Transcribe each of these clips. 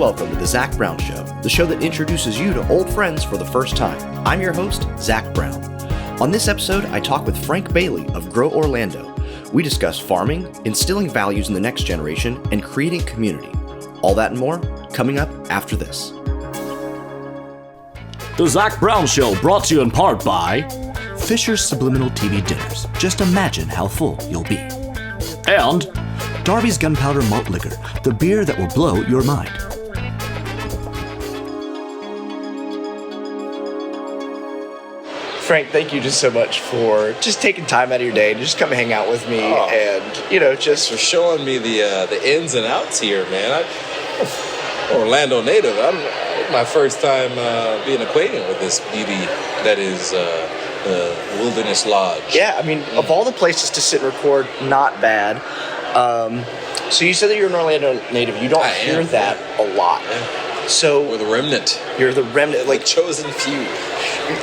welcome to the Zach Brown Show, the show that introduces you to old friends for the first time. I'm your host, Zach Brown. On this episode, I talk with Frank Bailey of Grow Orlando. We discuss farming, instilling values in the next generation, and creating community. All that and more, coming up after this. The Zach Brown Show, brought to you in part by Fisher's Subliminal TV Dinners. Just imagine how full you'll be. And Darby's Gunpowder Malt Liquor, the beer that will blow your mind. Frank, thank you just so much for just taking time out of your day to just come hang out with me and, just for showing me the ins and outs here, man. Orlando native. My first time being acquainted with this beauty that is the Wilderness Lodge. Yeah, I mean, of all the places to sit and record, not bad. So you said that you're an Orlando native. You don't hear that a lot. Yeah. So we're the remnant. You're the remnant, like chosen few.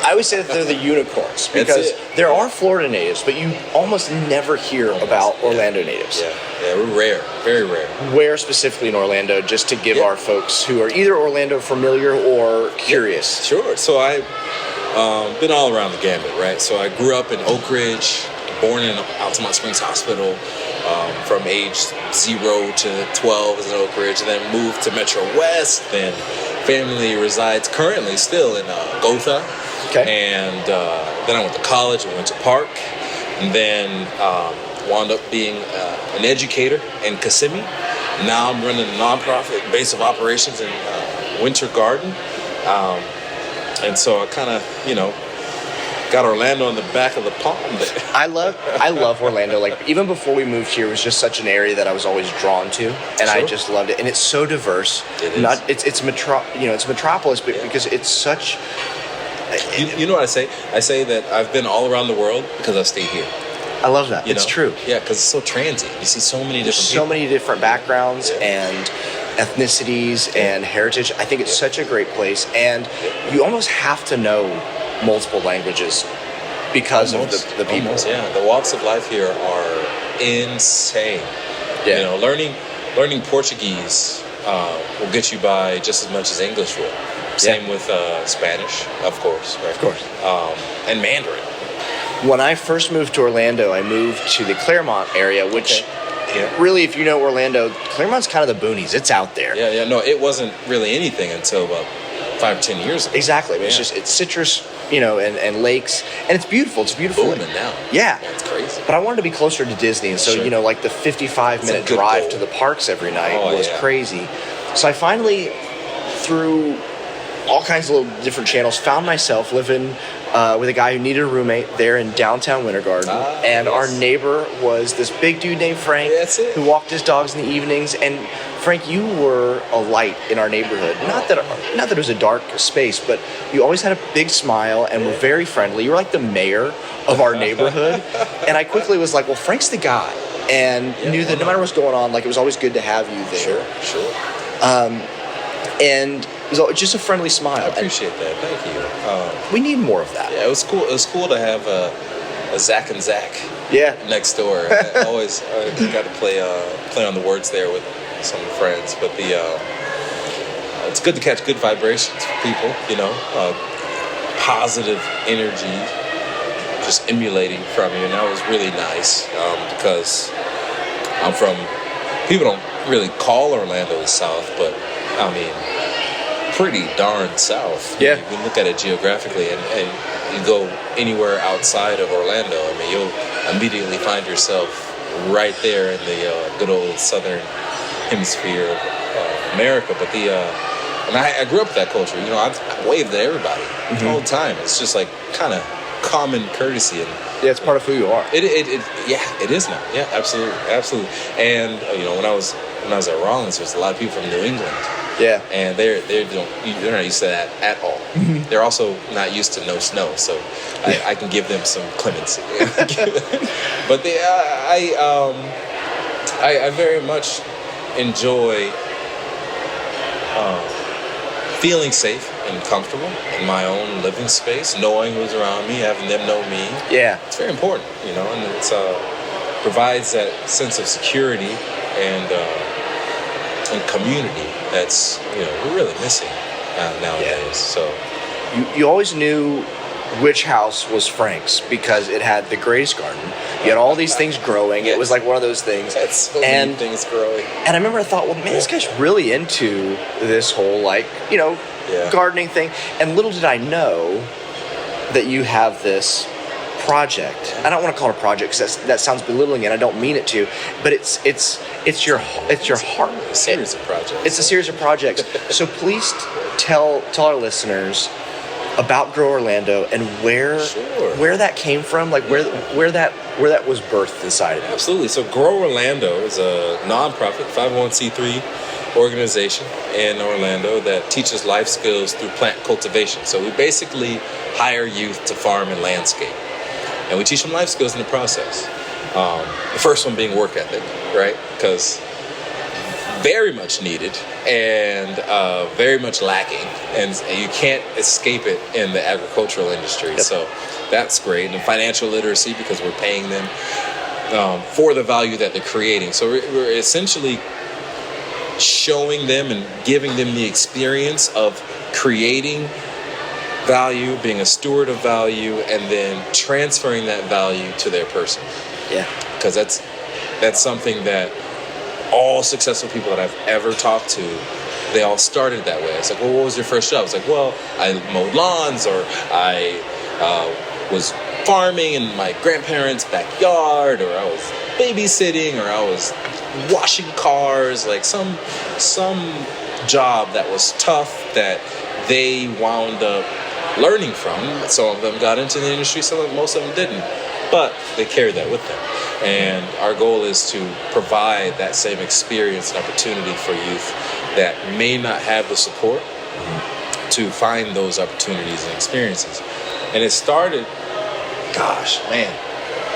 I always say that they're the unicorns because there are Florida natives, but you almost never hear about Orlando natives. Yeah, we're rare, very rare. Where specifically in Orlando, just to give our folks who are either Orlando familiar or curious? Sure. So I've been all around the gambit, right? So I grew up in Oak Ridge, born in Altamont Springs Hospital. From age 0 to 12 is in Oak Ridge, and then moved to Metro West. Then family resides currently still in Gotha. Okay. And then I went to college. I went to Park, and then wound up being an educator in Kissimmee. Now I'm running a nonprofit base of operations in Winter Garden, and so I kind of, got Orlando on the back of the palm there. I love Orlando. Like, even before we moved here, it was just such an area that I was always drawn to, and I just loved it. And it's so diverse. It is. It's metropolis, but because it's such. You know what I say? I say that I've been all around the world because I stayed here. I love that. It's true. Yeah, because it's so transient. You see so many different people. So many different backgrounds and ethnicities and heritage. I think it's such a great place, and you almost have to know multiple languages because of the people. Almost, yeah. The walks of life here are insane. Yeah. Learning Portuguese will get you by just as much as English will. Same with Spanish, of course. Right? Of course. And Mandarin. When I first moved to Orlando, I moved to the Claremont area, which really, if you know Orlando, Claremont's kind of the boonies. It's out there. Yeah. No, it wasn't really anything until about 5 or 10 years ago. Exactly. I mean, it's citrus, and lakes, and it's beautiful. It's beautiful. Booming now. Yeah. It's crazy. But I wanted to be closer to Disney, and so, like the 55-minute drive to the parks every night was crazy. So I finally, through all kinds of little different channels, found myself living with a guy who needed a roommate there in downtown Winter Garden. Our neighbor was this big dude named Frank who walked his dogs in the evenings. And Frank, you were a light in our neighborhood. Not that it was a dark space, but you always had a big smile and were very friendly. You were like the mayor of our neighborhood. And I quickly was like, well, Frank's the guy. And knew that no matter what's going on, like, it was always good to have you there. Sure. And it was just a friendly smile. I appreciate that. Thank you. We need more of that. Yeah, it was cool. It was cool to have a Zach and Zach next door. I always got to play on the words there with some friends. But it's good to catch good vibrations from people, positive energy just emulating from you. And that was really nice because I'm from, people don't really call Orlando the South, but I mean, pretty darn south. Yeah. You look at it geographically, and you go anywhere outside of Orlando, I mean, you'll immediately find yourself right there in the good old southern hemisphere of America. But and I grew up with that culture. I waved at everybody the whole time. It's just like kind of common courtesy, and it's part of who you are. It is now. Yeah, absolutely. And when I was at Rollins, there's a lot of people from New England. Yeah. And they're not used to that at all. Mm-hmm. They're also not used to no snow, so I can give them some clemency. But I very much enjoy feeling safe and comfortable in my own living space, knowing who's around me, having them know me. Yeah. It's very important, and it provides that sense of security and and community that's we're really missing nowadays. Yeah. So You always knew which house was Frank's because it had the greatest garden. You had all these things growing. It was like one of those things. That's so many things growing. And I remember I thought, well, man, this guy's really into this whole gardening thing. And little did I know that you have this project. I don't want to call it a project because that sounds belittling, and I don't mean it to. But it's your heart. A series of projects. It's a series of projects. So please tell our listeners about Grow Orlando and where that came from, like where that was birthed inside of it. Absolutely. So Grow Orlando is a nonprofit 501c3 organization in Orlando that teaches life skills through plant cultivation. So we basically hire youth to farm and landscape, and we teach them life skills in the process. The first one being work ethic, right? Because very much needed and very much lacking, and you can't escape it in the agricultural industry. Yep. So that's great. And financial literacy, because we're paying them for the value that they're creating. So we're essentially showing them and giving them the experience of creating value, being a steward of value, and then transferring that value to their person. Yeah. Because that's something that all successful people that I've ever talked to, they all started that way. It's like, well, what was your first job? It's like, well, I mowed lawns, or I was farming in my grandparents' backyard, or I was babysitting, or I was washing cars, like some job that was tough that they wound up learning from. Some of them got into the industry, most of them didn't, but they carried that with them. And our goal is to provide that same experience and opportunity for youth that may not have the support to find those opportunities and experiences. And it started,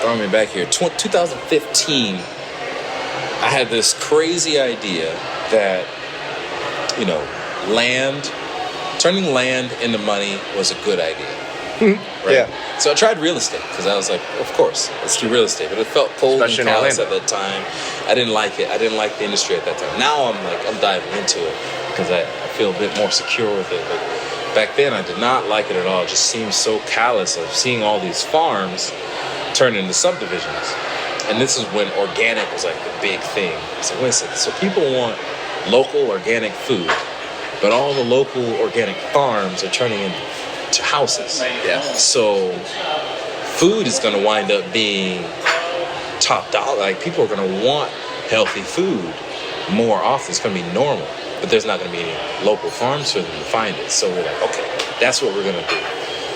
throwing me back here, 2015, I had this crazy idea that, turning land into money was a good idea. Right? Yeah. So I tried real estate because I was like, of course, let's do real estate. But it felt cold Especially and callous at that time. I didn't like it. I didn't like the industry at that time. Now I'm diving into it because I feel a bit more secure with it. But back then I did not like it at all. It just seemed so callous of seeing all these farms turn into subdivisions. And this is when organic was like the big thing. So wait a second. So people want local organic food, but all the local organic farms are turning into houses. Yeah. So food is going to wind up being top dollar. Like, people are going to want healthy food more often. It's going to be normal, but there's not going to be any local farms for them to find it. So we're like, okay, that's what we're going to do.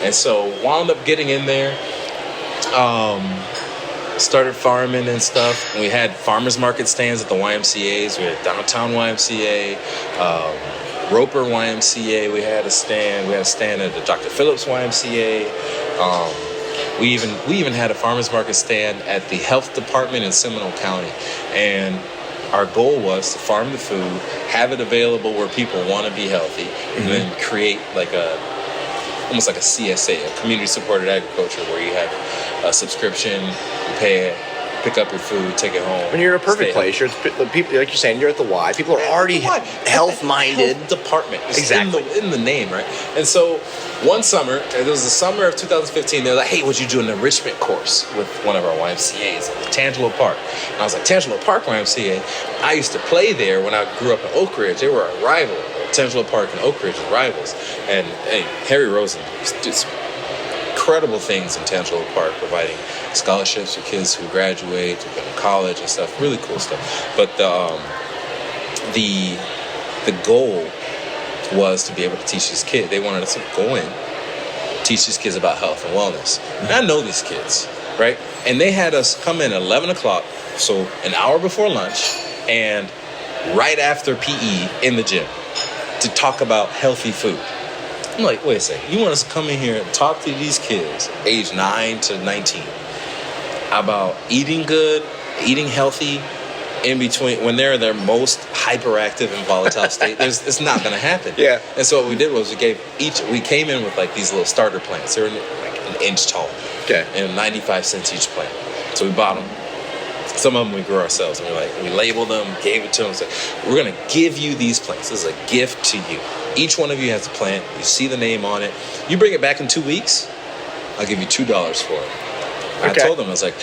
And so wound up getting in there, started farming and stuff. And we had farmers market stands at the YMCAs. We had downtown YMCA, Roper YMCA. We had a stand. We had a stand at the Dr. Phillips YMCA. We even had a farmers market stand at the health department in Seminole County. And our goal was to farm the food, have it available where people want to be healthy, and then create almost like a CSA, a community supported agriculture, where you have a subscription, you pay it, pick up your food, take it home. When you're in a perfect place, you're people, like you're saying, you're at the Y. People are already health-minded. Health department. It's exactly. in the name, right? And so one summer, it was the summer of 2015, they're like, hey, would you do an enrichment course with one of our YMCAs at Tangelo Park? And I was like, Tangelo Park YMCA? I used to play there when I grew up in Oak Ridge. They were a rival. Tangelo Park and Oak Ridge were rivals. And Harry Rosen did some incredible things in Tangelo Park, providing scholarships for kids who graduate, to go to college and stuff. Really cool stuff. But the goal was to be able to teach these kids. They wanted us to go in, teach these kids about health and wellness. And I know these kids, right? And they had us come in at 11 o'clock, so an hour before lunch, and right after PE in the gym, to talk about healthy food. I'm like, wait a second, you want us to come in here and talk to these kids, age 9 to 19, about eating good, eating healthy, in between, when they're in their most hyperactive and volatile state? It's not going to happen. Yeah. And so what we did was we came in with like these little starter plants. They were like an inch tall. Okay. And 95 cents each plant. So we bought them. Some of them we grew ourselves, and we labeled them, gave it to them. Said, we're gonna give you these plants. This is a gift to you. Each one of you has a plant. You see the name on it. You bring it back in 2 weeks, I'll give you $2 for it. Okay. I told them, I was like,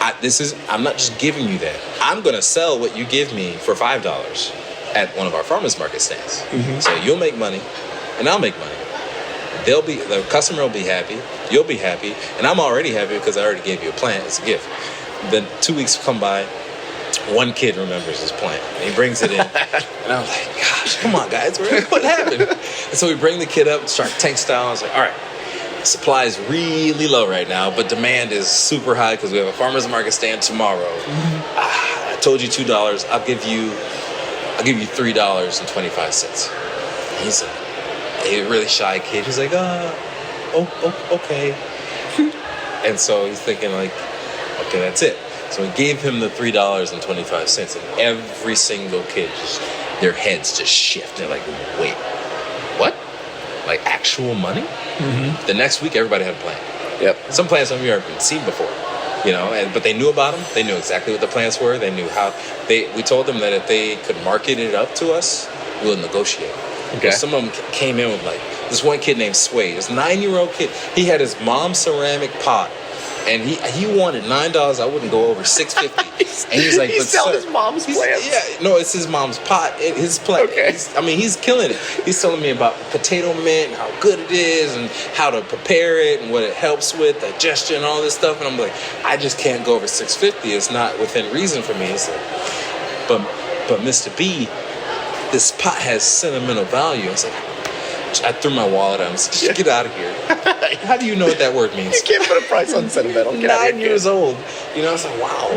I'm not just giving you that. I'm gonna sell what you give me for $5 at one of our farmers market stands. So you'll make money, and I'll make money. The customer will be happy. You'll be happy, and I'm already happy because I already gave you a plant. It's a gift. Then 2 weeks come by, one kid remembers his plant, and he brings it in, and I'm like, gosh, come on, guys, what happened? And so we bring the kid up, Shark Tank style. I was like, all right, supply is really low right now, but demand is super high because we have a farmer's market stand tomorrow. I told you $2. I'll give you $3.25. And he's like, a really shy kid. He's like, okay. And so he's thinking like, okay, that's it. So we gave him the $3.25, and every single kid, their heads just shift. They're like, wait, what? Like actual money? The next week, everybody had a plant. Yep. Some plants I've never even seen before, but they knew about them. They knew exactly what the plants were. They knew how. We told them that if they could market it up to us, we'll negotiate. Okay. Some of them came in with this one kid named Swade, this 9-year-old kid. He had his mom's ceramic pot, and he wanted $9. I wouldn't go over $6.50. And he's like, he's selling his mom's plants. Yeah, no, it's his mom's pot. His plant. Okay. He's killing it. He's telling me about potato mint and how good it is, and how to prepare it, and what it helps with digestion and all this stuff. And I'm like, I just can't go over $6.50. It's not within reason for me. It's like, but Mr. B, this pot has sentimental value. I was like, I threw my wallet out and said, get out of here. How do you know what that word means? You can't put a price on sentimental. 9 years old. I was like, wow.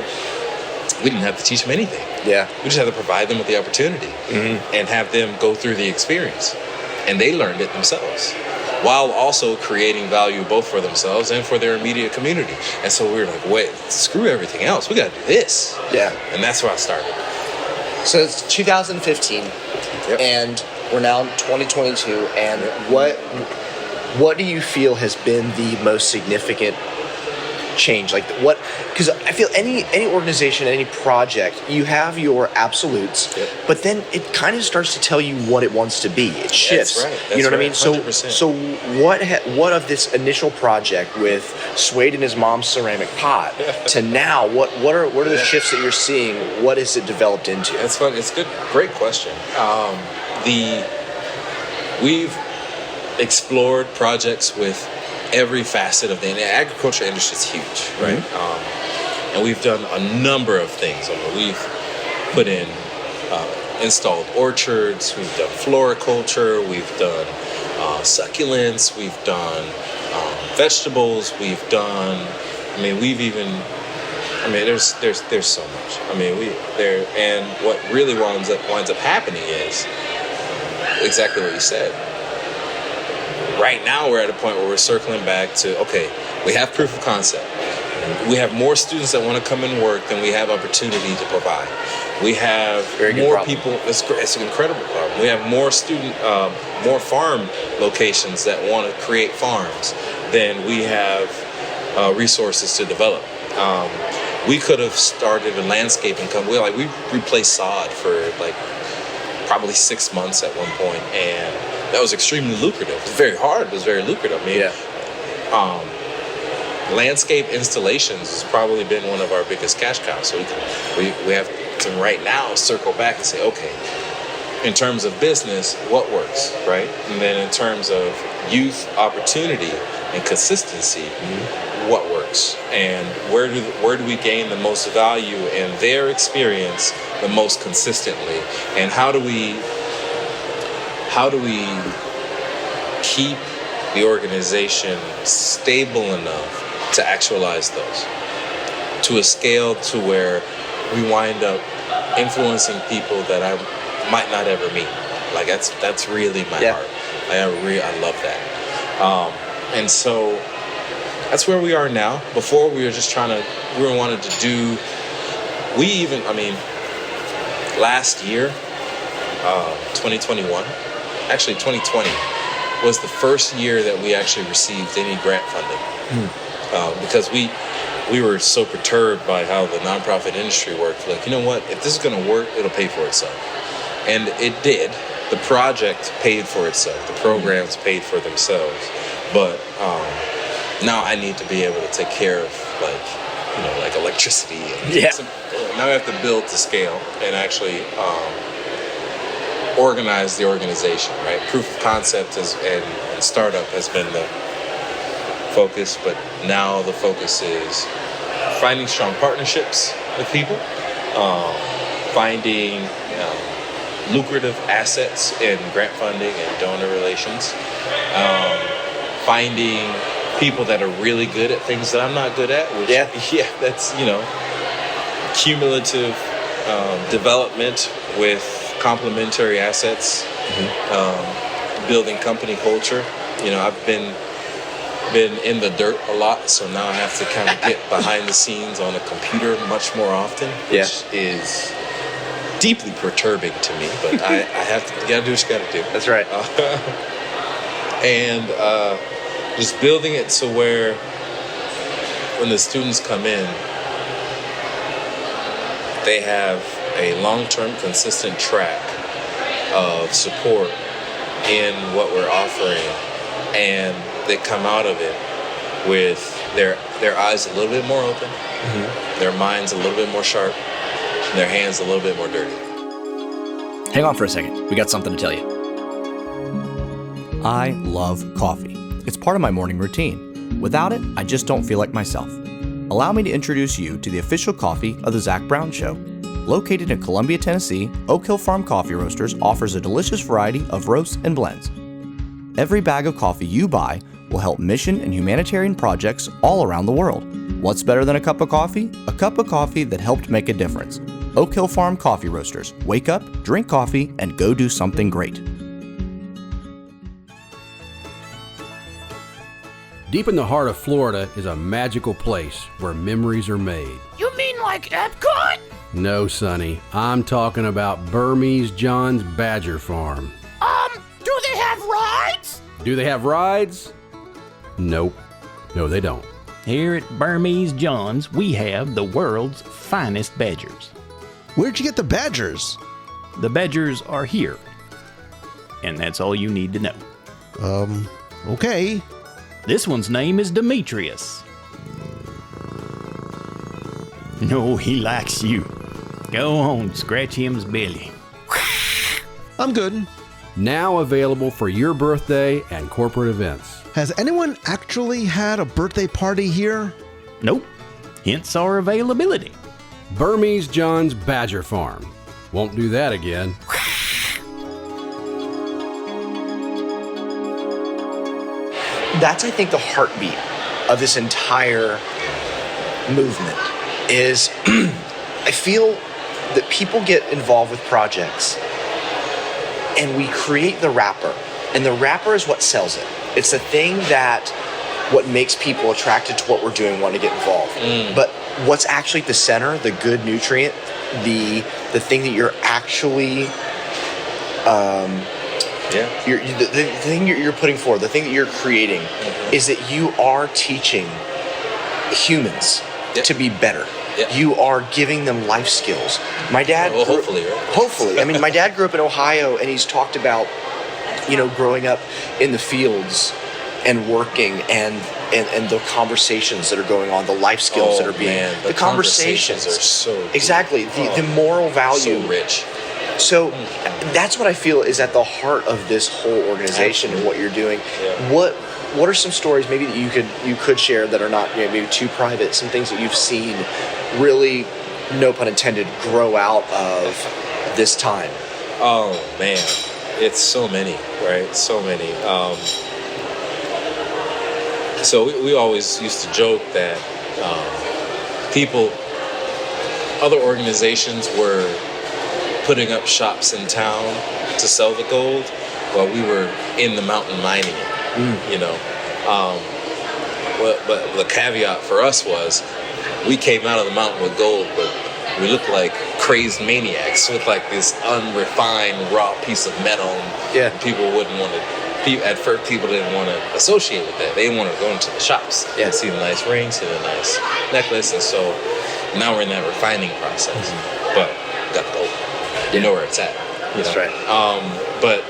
We didn't have to teach them anything. Yeah. We just had to provide them with the opportunity and have them go through the experience. And they learned it themselves, while also creating value both for themselves and for their immediate community. And so we were like, wait, screw everything else. We got to do this. Yeah. And that's where I started. So it's 2015, and we're now in 2022, and what do you feel has been the most significant change? Like what? Because I feel any organization, any project, you have your absolutes, but then it kind of starts to tell you what it wants to be. It shifts. That's right. That's you know what right. I mean? 100%. So what of this initial project with Swade and his mom's ceramic pot to now? What are the shifts that you're seeing? What has it developed into? It's fun. It's good. Great question. We've explored projects with every facet of the agriculture industry is huge, right? And we've done a number of things. We've put in installed orchards, we've done floriculture, we've done succulents, we've done vegetables, we've done. There's so much. And what really winds up happening is exactly what you said. Right now, we're at a point where we're circling back to, okay, we have proof of concept. We have more students that want to come and work than we have opportunity to provide. We have more people. It's an incredible problem. We have more more farm locations that want to create farms than we have resources to develop. We could have started a landscaping company. We replaced sod for probably 6 months at one point, and that was extremely lucrative. It was very hard, but it was very lucrative. Landscape installations has probably been one of our biggest cash cows. So we have to right now circle back and say, okay, in terms of business, what works, right? And then in terms of youth opportunity and consistency, what works? And where do we gain the most value in their experience the most consistently? And how do we keep the organization stable enough to actualize those to a scale to where we wind up influencing people that I might not ever meet? That's really my heart. I love that. And so that's where we are now. Before we were just wanted to do, last year, 2021, actually 2020 was the first year that we actually received any grant funding. because we were so perturbed by how the nonprofit industry worked. Like, you know what? If this is going to work, it'll pay for itself. And it did. The project paid for itself. The programs paid for themselves. But now I need to be able to take care of, like electricity. And now I have to build to scale and actually organize the organization, right? Proof of concept and startup has been the focus, but now the focus is finding strong partnerships with people, finding lucrative assets in grant funding and donor relations, finding people that are really good at things that I'm not good at, which that's, cumulative development with complementary assets, building company culture. I've been in the dirt a lot, so now I have to kind of get behind the scenes on a computer much more often, which is deeply perturbing to me, but I have to, you gotta do what you gotta do. That's right. And just building it so where when the students come in, they have a long-term consistent track of support in what we're offering, and they come out of it with their eyes a little bit more open, their minds a little bit more sharp, and their hands a little bit more dirty. Hang on for a second. We got something to tell you. I love coffee. It's part of my morning routine. Without it, I just don't feel like myself. Allow me to introduce you to the official coffee of the Zach Brown Show. Located in Columbia, Tennessee, Oak Hill Farm Coffee Roasters offers a delicious variety of roasts and blends. Every bag of coffee you buy will help mission and humanitarian projects all around the world. What's better than a cup of coffee? A cup of coffee that helped make a difference. Oak Hill Farm Coffee Roasters. Wake up, drink coffee, and go do something great. Deep in the heart of Florida is a magical place where memories are made. You mean like Epcot? No, Sonny. I'm talking about Burmese John's Badger Farm. Do they have rides? Do they have rides? Nope. No, they don't. Here at Burmese John's, we have the world's finest badgers. Where'd you get the badgers? The badgers are here. And that's all you need to know. Okay. This one's name is Demetrius. No, he likes you. Go on, scratch him's belly. I'm good. Now available for your birthday and corporate events. Has anyone actually had a birthday party here? Nope. Hence our availability. Burmese John's Badger Farm. Won't do that again. That's, I think, the heartbeat of this entire movement is I feel that people get involved with projects and we create the wrapper, and the wrapper is what sells it. It's the thing that what makes people attracted to what we're doing, want to get involved. But what's actually at the center, the good nutrient, the thing that you're actually the thing you're putting forward, the thing that you're creating, is that you are teaching humans to be better. You are giving them life skills. My dad, hopefully, right? Hopefully. I mean, my dad grew up in Ohio, and he's talked about, growing up in the fields and working and the conversations that are going on, the life skills that are being, the conversations are so deep. Exactly, the moral value, so rich. So that's what I feel is at the heart of this whole organization and what you're doing. What are some stories maybe that you could share that are not maybe too private? Some things that you've seen really, no pun intended, grow out of this time. Oh man, it's so many, right? So many. So we always used to joke that other organizations were putting up shops in town to sell the gold while we were in the mountain mining it. But the caveat for us was we came out of the mountain with gold, but we looked like crazed maniacs with like this unrefined raw piece of metal. And people wouldn't want to at first people didn't want to associate with that. They didn't want to go into the shops and see the nice ring, see the nice necklace, and so now we're in that refining process. But got to go. You know where it's at. That's right. But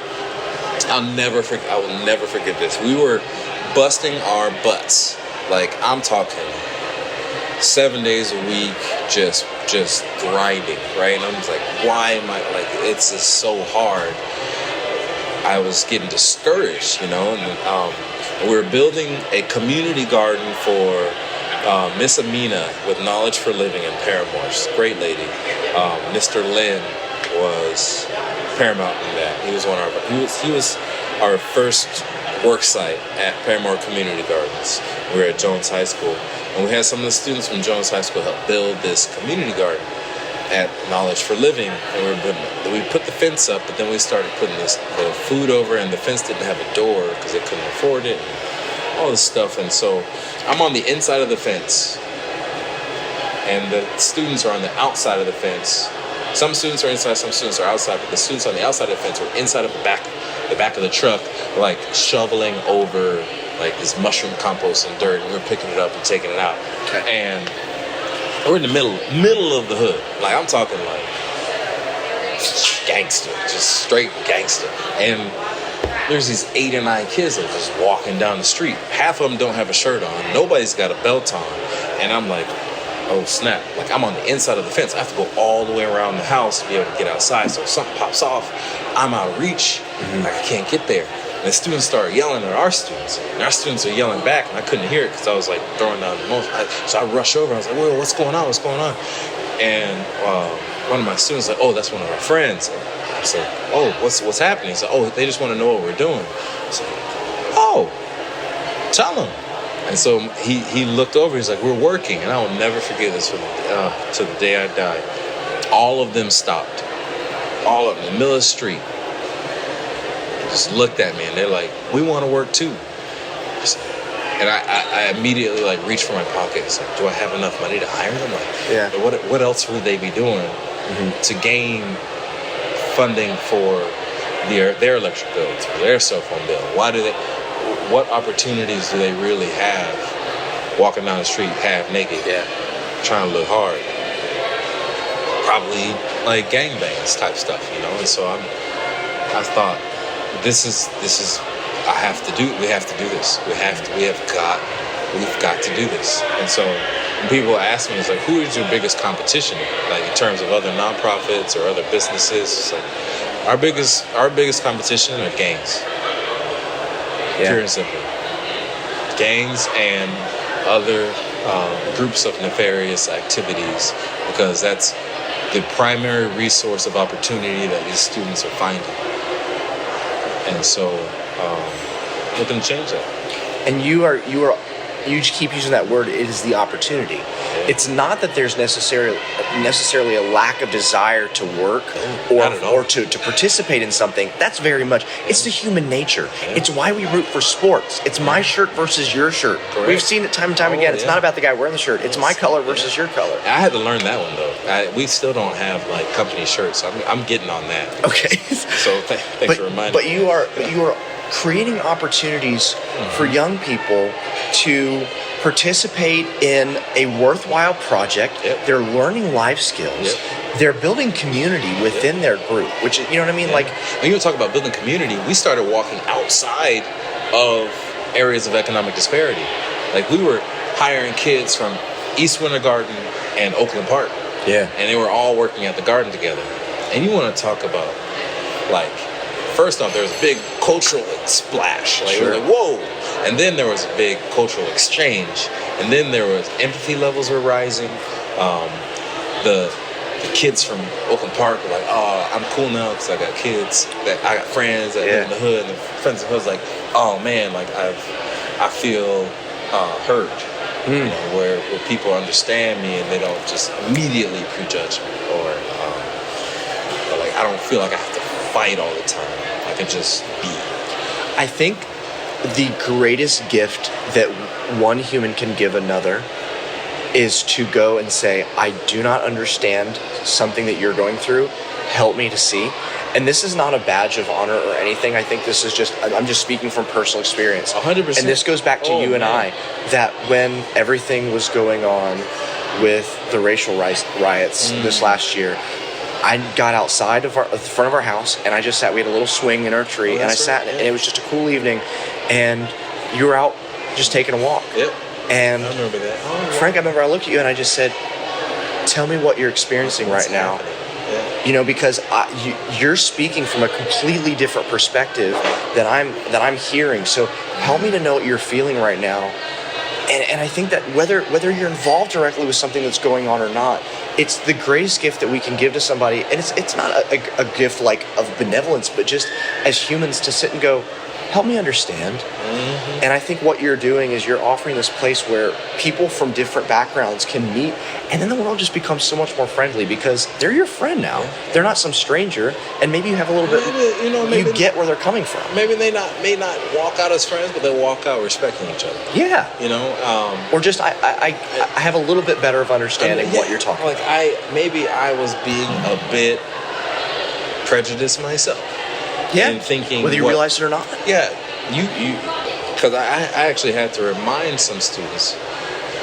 I will never forget this. We were busting our butts. Like, I'm talking 7 days a week, just grinding, right? And I'm just like, why am I, like, it's just so hard. I was getting discouraged, you know, and we were building a community garden for Miss Amina with Knowledge for Living in Paramore. She's a great lady. Mr. Lynn was paramount in that. He was our first work site at Paramore Community Gardens. We were at Jones High School, and we had some of the students from Jones High School help build this community garden at Knowledge for Living, and we put the fence up, but then we started putting the food over, and the fence didn't have a door because they couldn't afford it, and all this stuff. And so I'm on the inside of the fence, and the students are on the outside of the fence. Some students are inside, some students are outside, but the students on the outside of the fence were inside of the back of the truck, like shoveling over like this mushroom compost and dirt, and we were picking it up and taking it out. And we're in the middle of the hood. Like, I'm talking like gangster, just straight gangster. And there's these 8 or 9 kids that are just walking down the street. Half of them don't have a shirt on. Nobody's got a belt on. And I'm like, oh snap. Like, I'm on the inside of the fence. I have to go all the way around the house to be able to get outside. So if something pops off, I'm out of reach. Like, I can't get there. And the students started yelling at our students. And our students are yelling back, and I couldn't hear it because I was like throwing down the motion. So I rushed over. I was like, whoa, what's going on? What's going on? And one of my students was like, oh, that's one of our friends. And I said, oh, what's happening? He said, oh, they just want to know what we're doing. I said, oh, tell them. And so he looked over. He's like, we're working. And I will never forget this to the day I die. All of them stopped. All of them in the middle of the street. Just looked at me, and they're like, we want to work too. And I immediately like reached for my pocket. It's like, do I have enough money to hire them? Like, what else would they be doing to gain funding for their electric bill, for their cell phone bill? What opportunities do they really have walking down the street half naked, trying to look hard? Probably like gangbangs type stuff, you know. And so I thought, this is we have to do this. We've got to do this. And so when people ask me, it's like, who is your biggest competition? Like, in terms of other nonprofits or other businesses, it's like our biggest competition are gangs. Pure and simple. Gangs and other groups of nefarious activities, because that's the primary resource of opportunity that these students are finding. And so, looking to change that. And you keep using that word. It is the opportunity. Yeah. It's not that there's necessarily a lack of desire to work or to participate in something. That's very much. It's the human nature. Yeah. It's why we root for sports. It's my shirt versus your shirt. Correct. We've seen it time and time again. It's not about the guy wearing the shirt. It's my color versus your color. I had to learn that one though. We still don't have like company shirts. I'm getting on that. Okay. So thanks for reminding me. But you are creating opportunities for young people to participate in a worthwhile project. Yep. They're learning life skills. Yep. They're building community within their group, which, you know what I mean? Like, when you talk about building community, we started walking outside of areas of economic disparity. Like, we were hiring kids from East Winter Garden and Oakland Park. Yeah. And they were all working at the garden together. And you want to talk about, like, first off, there was a big cultural splash. Like, it was like, whoa. And then there was a big cultural exchange. And then there was empathy levels were rising. The kids from Oakland Park were like, oh, I'm cool now because I got kids. I got friends that live in the hood. And the friends in the hood was like, oh, man, like, I feel heard. You know, where people understand me and they don't just immediately prejudge me. Or like, I don't feel like I have to fight all the time. I can just be. I think the greatest gift that one human can give another is to go and say, I do not understand something that you're going through. Help me to see. and this is not a badge of honor or anything. I think this is I'm just speaking from personal experience. 100%. And this goes back to you and I, that when everything was going on with the racial riots this last year, I got outside the front of our house, and I just sat. We had a little swing in our tree, and I sat, and it was just a cool evening, and you were out just taking a walk. Yep. And I remember that. Frank, I remember I looked at you and I just said, tell me what you're experiencing right now. Yeah. Because you're speaking from a completely different perspective that I'm hearing. So help me to know what you're feeling right now. And I think that whether you're involved directly with something that's going on or not, it's the greatest gift that we can give to somebody. And it's not a gift like of benevolence, but just as humans to sit and go, help me understand. And I think what you're doing is you're offering this place where people from different backgrounds can meet, and then the world just becomes so much more friendly because they're your friend now. Yeah. They're not some stranger, and maybe you have a little bit. Maybe you get where they're coming from. Maybe they may not walk out as friends, but they walk out respecting each other. Yeah. Or just I have a little bit better of understanding what you're talking about. Maybe I was being a bit prejudiced myself. Yeah. And thinking whether you realize it or not. Yeah. You because I actually had to remind some students,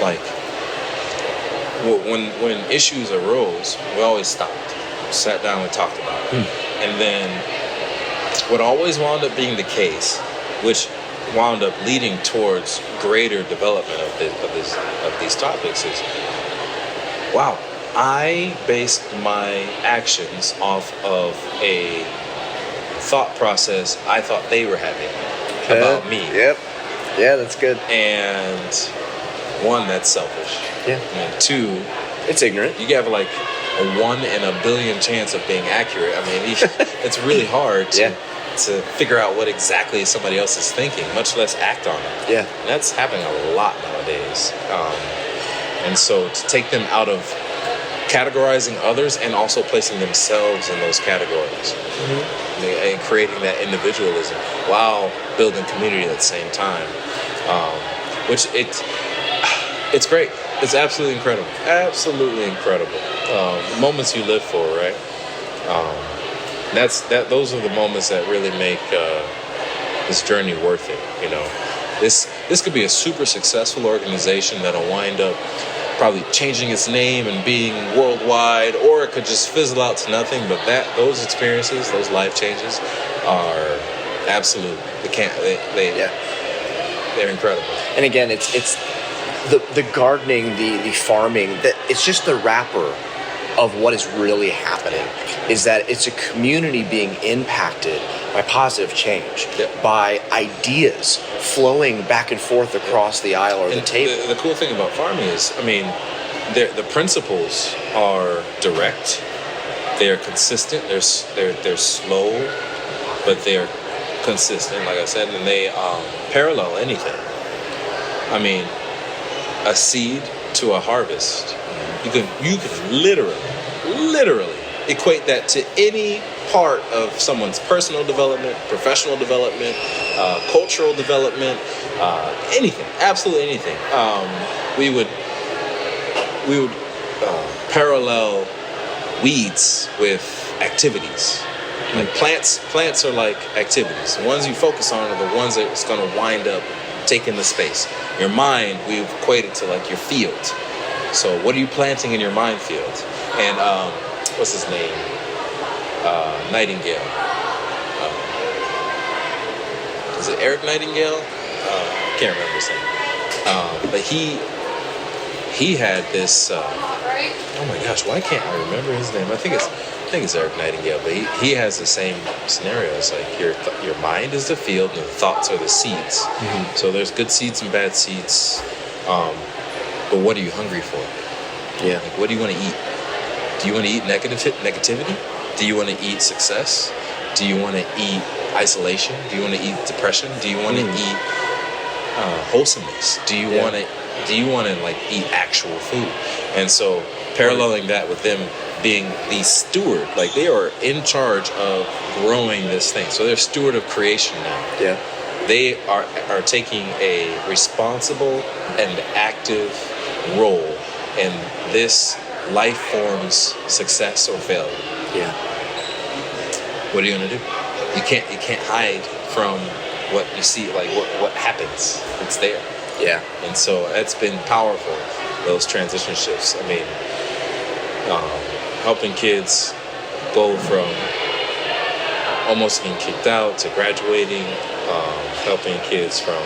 like, when issues arose, we always stopped, sat down and talked about it. And then what always wound up being the case, which wound up leading towards greater development of these topics, is, wow, I based my actions off of a thought process I thought they were having about me. Yep. Yeah, that's good. And one, that's selfish. Yeah. And two, it's ignorant. You have like a 1 in a billion chance of being accurate. I mean, it's really hard to figure out what exactly somebody else is thinking, much less act on it. Yeah. And that's happening a lot nowadays. And so to take them out of categorizing others and also placing themselves in those categories, and creating that individualism while building community at the same time, which it's great. It's absolutely incredible. Moments you live for, right? Those are the moments that really make this journey worth it. This could be a super successful organization that'll wind up probably changing its name and being worldwide, or it could just fizzle out to nothing. But those experiences, those life changes, are absolute. They're incredible. And again, it's the gardening, the farming. That it's just the wrapper of what is really happening. Is that it's a community being impacted by positive change, by ideas flowing back and forth across the aisle or the table. The cool thing about farming is, the principles are direct, they are consistent, they're slow, but they're consistent, like I said, and they parallel anything. A seed to a harvest. You can literally equate that to any part of someone's personal development, professional development, cultural development, anything, absolutely anything. We would parallel weeds with activities. Like plants are like activities. The ones you focus on are the ones that's going to wind up taking the space. Your mind, we've equated to like your field. So what are you planting in your mind field? And what's his name? Nightingale. Is it Eric Nightingale? Can't remember his name. But he had this. Oh my gosh, why can't I remember his name? I think it's Eric Nightingale. But he has the same scenario. It's like your mind is the field, and the thoughts are the seeds. Mm-hmm. So there's good seeds and bad seeds. But what are you hungry for? Yeah. Like, what do you want to eat? Do you want to eat negativity? Do you want to eat success? Do you want to eat isolation? Do you want to eat depression? Do you want to eat wholesomeness? Do you want to like eat actual food? And so paralleling that with them being the steward, like they are in charge of growing this thing. So they're steward of creation now. Yeah. They are taking a responsible and active role in this life form's success or failure. Yeah. what are you gonna do? You can't hide from what you see, like what happens. It's there. Yeah. And so it's been powerful, those transition shifts. I mean, helping kids go from almost getting kicked out to graduating, helping kids from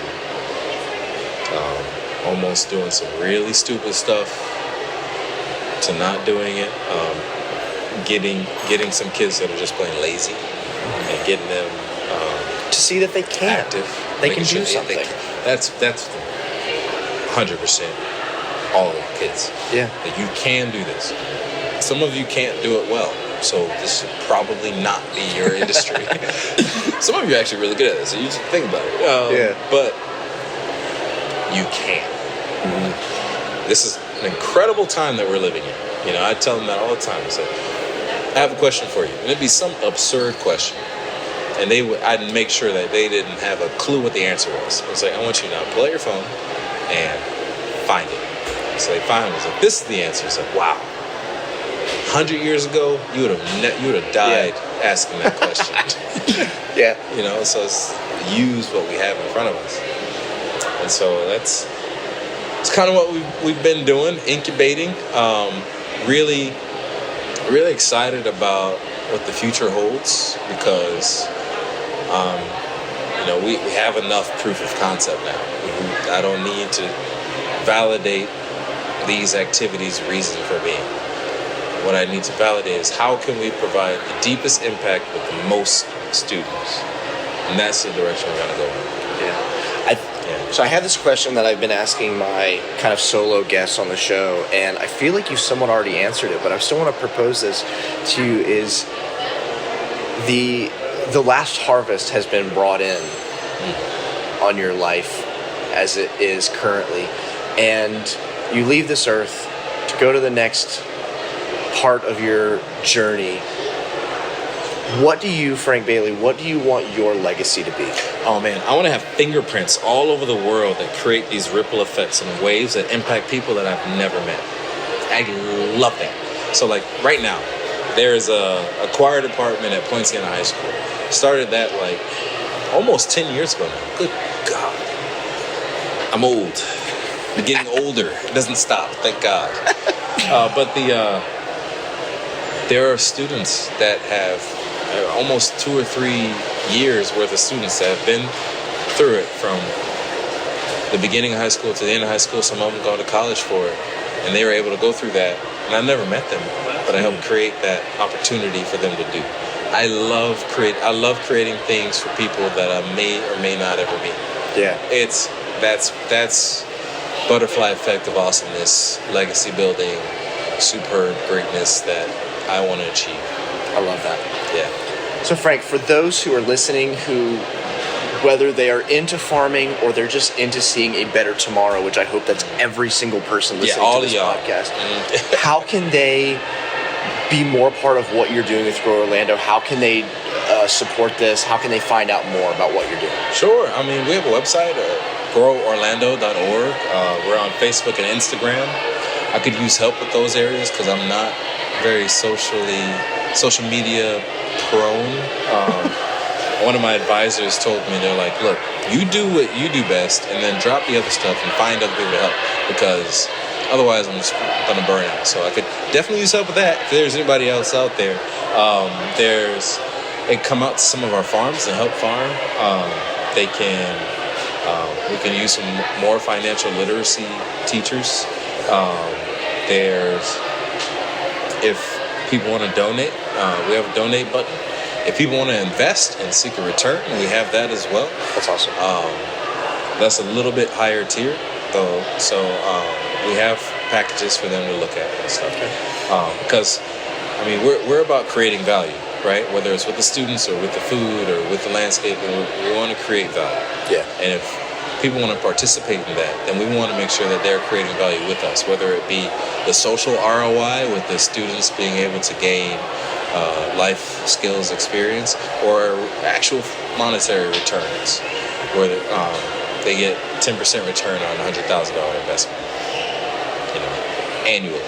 almost doing some really stupid stuff to not doing it, getting some kids that are just plain lazy and getting them To see that they can. active. They can making do sure something. That's 100% all of the kids. Yeah. That you can do this. Some of you can't do it well, so this should probably not be your industry. Some of you are actually really good at this, so you just think about it. But you can. This is an incredible time that we're living in. You know, I tell them that all the time. I say, I have a question for you. And it'd be some absurd question. And I'd make sure that they didn't have a clue what the answer was. It's like, I want you to now pull out your phone and find it. So they find it. It's like, this is the answer. It's like, wow. 100 years ago, you would have died asking that question. Yeah. You know, so it's use what we have in front of us. And so it's kind of what we've been doing, incubating. Really, really excited about what the future holds because, you know, we have enough proof of concept now. I don't need to validate these activities' reason for being. What I need to validate is how can we provide the deepest impact with the most students, and that's the direction we're gonna go in. So I have this question that I've been asking my kind of solo guests on the show, and I feel like you somewhat already answered it, but I still want to propose this to you: is the last harvest has been brought in on your life as it is currently, and you leave this earth to go to the next part of your journey. What do you, Frank Bailey, what do you want your legacy to be? Oh man, I want to have fingerprints all over the world that create these ripple effects and waves that impact people that I've never met. I love that. So like right now, there's a choir department at Poinciana High School. Started that like almost 10 years ago now. Good God. I'm old. I'm getting older. It doesn't stop, thank God. But there are students that have almost 2 or 3 years worth of students that have been through it from the beginning of high school to the end of high school. Some of them go to college for it, and they were able to go through that. And I never met them, but I helped create that opportunity for them to do. I love creating things for people that I may or may not ever meet. Yeah, that's butterfly effect of awesomeness, legacy building, superb greatness that I want to achieve. I love that. Yeah. So Frank, for those who are listening who, whether they are into farming or they're just into seeing a better tomorrow, which I hope that's every single person listening to this podcast, how can they be more part of what you're doing with Grow Orlando? How can they support this? How can they find out more about what you're doing? Sure. I mean, we have a website, groworlando.org. We're on Facebook and Instagram. I could use help with those areas because I'm not very social media prone. One of my advisors told me, they're like, look, you do what you do best and then drop the other stuff and find other people to help because otherwise I'm just going to burn out. So I could definitely use help with that. If there's anybody else out there, they come out to some of our farms and help farm. We can use some more financial literacy teachers. If people want to donate, we have a donate button. If people want to invest and seek a return, we have that as well. That's awesome. That's a little bit higher tier, though. So we have packages for them to look at and stuff. Okay. Because, I mean, we're about creating value, right? Whether it's with the students or with the food or with the landscaping, we want to create value. Yeah. And if people want to participate in that, then we want to make sure that they're creating value with us, whether it be the social ROI with the students being able to gain life skills experience or actual monetary returns where they get 10% return on a $100,000 investment, annually.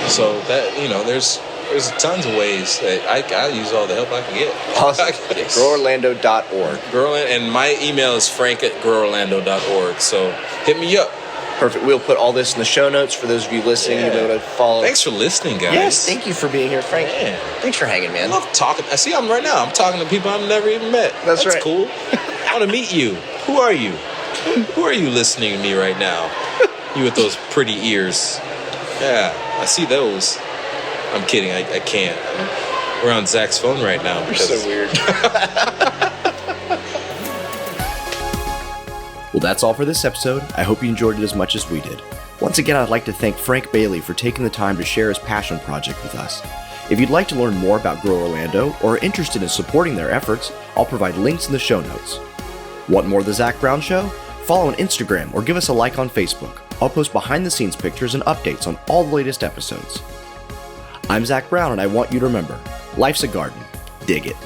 So that, there's There's tons of ways that I use all the help I can get. Awesome. GrowOrlando.org. And my email is frank@groworlando.org. So hit me up. Perfect. We'll put all this in the show notes for those of you listening. Yeah. You'll be able to follow. Thanks for listening, guys. Yes, thank you for being here, Frank. Man. Thanks for hanging, I man. love talking. I see. I'm talking to people I've never even met. That's right. Cool. I want to meet you. Who are you? Who are you listening to me right now? You with those pretty ears. Yeah, I see those. I'm kidding. I can't. We're on Zach's phone right now. You're so weird. Well, that's all for this episode. I hope you enjoyed it as much as we did. Once again, I'd like to thank Frank Bailey for taking the time to share his passion project with us. If you'd like to learn more about Grow Orlando or are interested in supporting their efforts, I'll provide links in the show notes. Want more of The Zach Brown Show? Follow on Instagram or give us a like on Facebook. I'll post behind-the-scenes pictures and updates on all the latest episodes. I'm Zach Brown, and I want you to remember, life's a garden. Dig it.